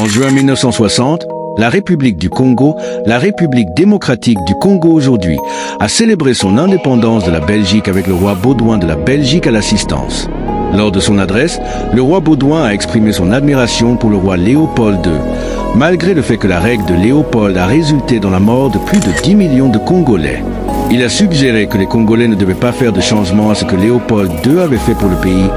En juin 1960, la République du Congo, la République démocratique du Congo aujourd'hui, a célébré son indépendance de la Belgique avec le roi Baudouin de la Belgique à l'assistance. Lors de son adresse, le roi Baudouin a exprimé son admiration pour le roi Léopold II, malgré le fait que la règle de Léopold a résulté dans la mort de plus de 10 millions de Congolais. Il a suggéré que les Congolais ne devaient pas faire de changement à ce que Léopold II avait fait pour le pays,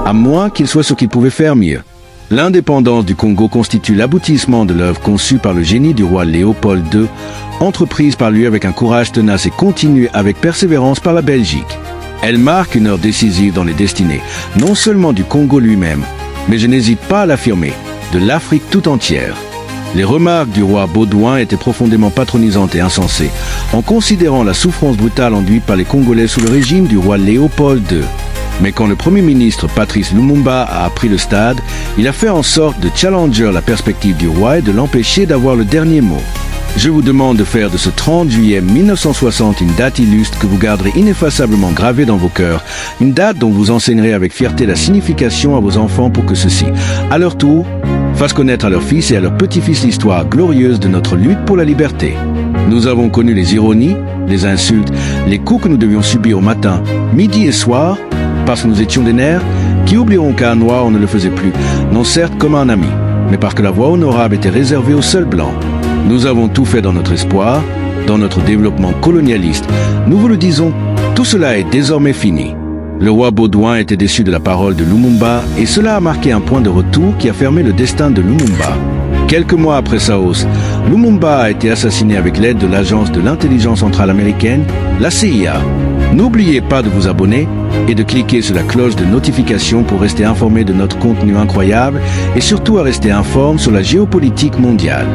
à moins qu'il soit ce qu'il pouvait faire mieux. L'indépendance du Congo constitue l'aboutissement de l'œuvre conçue par le génie du roi Léopold II, entreprise par lui avec un courage tenace et continue avec persévérance par la Belgique. Elle marque une heure décisive dans les destinées, non seulement du Congo lui-même, mais je n'hésite pas à l'affirmer, de l'Afrique tout entière. Les remarques du roi Baudouin étaient profondément patronisantes et insensées, en considérant la souffrance brutale enduite par les Congolais sous le régime du roi Léopold II. Mais quand le Premier ministre Patrice Lumumba a appris le stade, il a fait en sorte de challenger la perspective du roi et de l'empêcher d'avoir le dernier mot. Je vous demande de faire de ce 30 juillet 1960 une date illustre que vous garderez ineffaçablement gravée dans vos cœurs, une date dont vous enseignerez avec fierté la signification à vos enfants pour que ceux-ci, à leur tour, fassent connaître à leurs fils et à leurs petits-fils l'histoire glorieuse de notre lutte pour la liberté. Nous avons connu les ironies, les insultes, les coups que nous devions subir au matin, midi et soir, parce que nous étions des nerfs, qui oublieront qu'à un noir on ne le faisait plus, non certes comme un ami, mais parce que la voie honorable était réservée aux seuls blancs. Nous avons tout fait dans notre espoir, dans notre développement colonialiste. Nous vous le disons, tout cela est désormais fini. Le roi Baudouin était déçu de la parole de Lumumba et cela a marqué un point de retour qui a fermé le destin de Lumumba. Quelques mois après sa hausse, Lumumba a été assassiné avec l'aide de l'agence de l'intelligence centrale américaine, la CIA. N'oubliez pas de vous abonner et de cliquer sur la cloche de notification pour rester informé de notre contenu incroyable et surtout à rester informé sur la géopolitique mondiale.